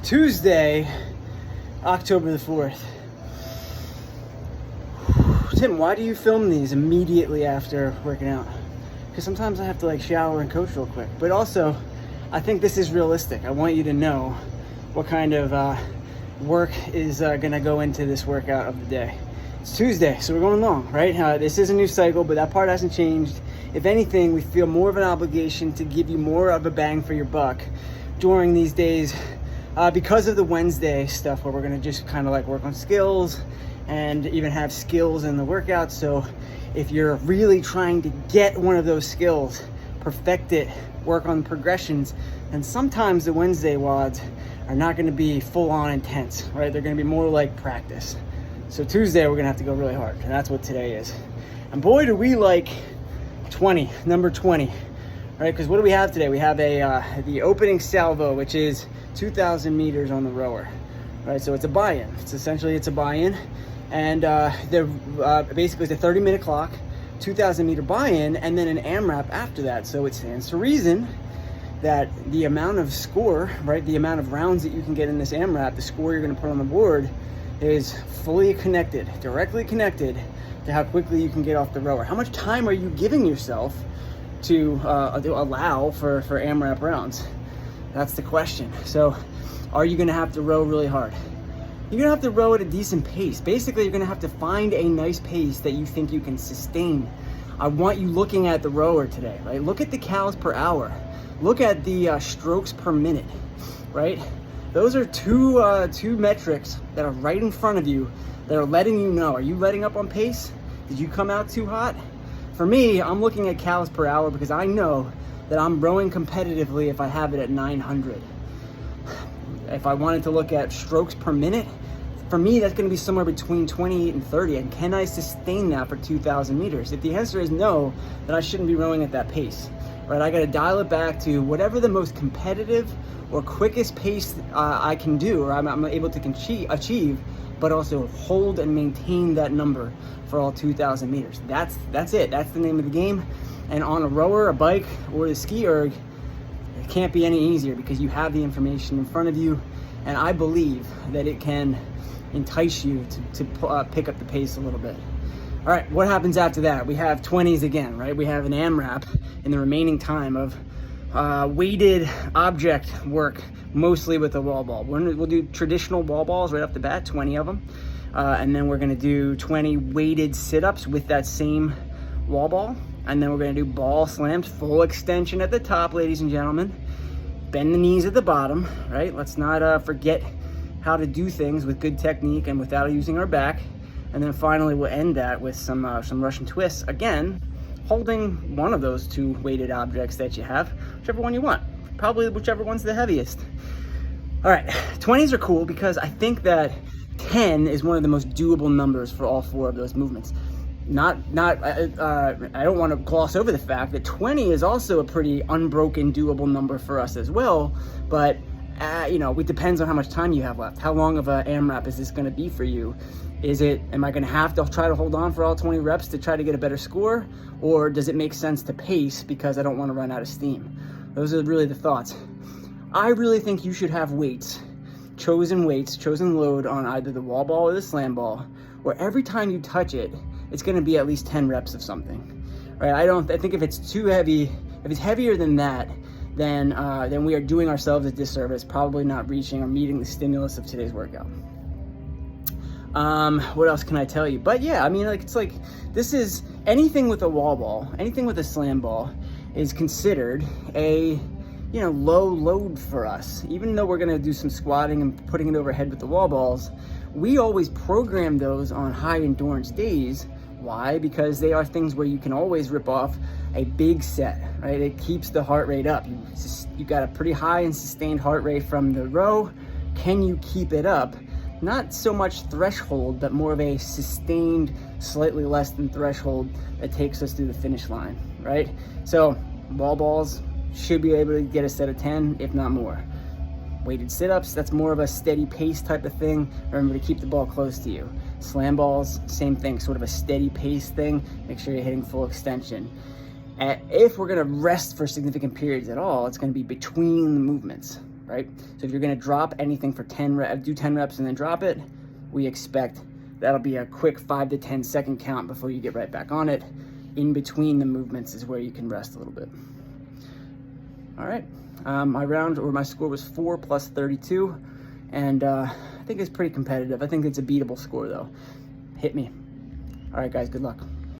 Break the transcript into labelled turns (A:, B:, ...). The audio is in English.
A: Tuesday, October the 4th. Tim, why do you film these immediately after working out? Because sometimes I have to like shower and coach real quick. But also, I think this is realistic. I want you to know what kind of work is gonna go into this workout of the day. It's Tuesday, so we're going long, right? This is a new cycle, but that part hasn't changed. If anything, we feel more of an obligation to give you more of a bang for your buck during these days because of the Wednesday stuff where we're gonna just kind of like work on skills and even have skills in the workout. So if you're really trying to get one of those skills, perfect it, work on progressions, and sometimes the Wednesday WODs are not gonna be full on intense, right? They're gonna be more like practice. So Tuesday, we're gonna have to go really hard, and that's what today is. And boy, do we like 20, number 20, right? Because what do we have today? We have the opening salvo, which is 2,000 meters on the rower, right? So it's a buy-in. It's a buy-in, and basically it's a 30-minute clock, 2,000 meter buy-in, and then an AMRAP after that. So it stands to reason that the amount of score, right, the amount of rounds that you can get in this AMRAP, the score you're gonna put on the board, is fully connected, directly connected to how quickly you can get off the rower. How much time are you giving yourself to allow for AMRAP rounds? That's the question. So are you gonna have to row really hard? You're gonna have to row at a decent pace. Basically, you're gonna have to find a nice pace that you think you can sustain. I want you looking at the rower today, right? Look at the cals per hour. Look at the strokes per minute, right? Those are two metrics that are right in front of you that are letting you know, are you letting up on pace? Did you come out too hot? For me, I'm looking at cals per hour because I know that I'm rowing competitively if I have it at 900. If I wanted to look at strokes per minute, for me, that's gonna be somewhere between 28 and 30. And can I sustain that for 2,000 meters? If the answer is no, then I shouldn't be rowing at that pace, right? I gotta dial it back to whatever the most competitive or quickest pace I can do, or I'm able to achieve, but also hold and maintain that number for all 2,000 meters. That's it, that's the name of the game. And on a rower, a bike, or the ski erg, it can't be any easier because you have the information in front of you, and I believe that it can entice you to pick up the pace a little bit. All right, what happens after that? We have 20s again, right? We have an AMRAP in the remaining time of weighted object work, mostly with the wall ball. We'll do traditional wall balls right off the bat, 20 of them. And then we're gonna do 20 weighted sit-ups with that same wall ball. And then we're gonna do ball slams, full extension at the top, ladies and gentlemen. Bend the knees at the bottom, right? Let's not forget how to do things with good technique and without using our back. And then finally, we'll end that with some Russian twists. Again, holding one of those two weighted objects that you have, whichever one you want. Probably whichever one's the heaviest. All right, 20s are cool because I think that 10 is one of the most doable numbers for all four of those movements. I don't want to gloss over the fact that 20 is also a pretty unbroken, doable number for us as well, but it depends on how much time you have left. How long of a AMRAP is this going to be for you? Am I going to have to try to hold on for all 20 reps to try to get a better score? Or does it make sense to pace because I don't want to run out of steam? Those are really the thoughts. I really think you should have chosen load on either the wall ball or the slam ball, where every time you touch it, it's going to be at least 10 reps of something, right? I think if it's too heavy, if it's heavier than that, then we are doing ourselves a disservice, probably not reaching or meeting the stimulus of today's workout. What else can I tell you? But yeah, I mean, this is anything with a wall ball, anything with a slam ball is considered a, low load for us. Even though we're going to do some squatting and putting it overhead with the wall balls, we always program those on high endurance days. Why? Because they are things where you can always rip off a big set, right? It keeps the heart rate up. You got a pretty high and sustained heart rate from the row. Can you keep it up? Not so much threshold, but more of a sustained, slightly less than threshold that takes us through the finish line, right? So wall balls should be able to get a set of 10, if not more. Weighted sit-ups, that's more of a steady pace type of thing. Remember to keep the ball close to you. Slam balls, same thing, sort of a steady pace thing. Make sure you're hitting full extension. If we're gonna rest for significant periods at all, it's gonna be between the movements, right? So if you're gonna drop anything for 10 reps, do 10 reps and then drop it, we expect that'll be a quick 5 to 10 second count before you get right back on it. In between the movements is where you can rest a little bit. All right, my score was 4 plus 32, and I think it's pretty competitive. I think it's a beatable score though. Hit me. All right, guys, good luck.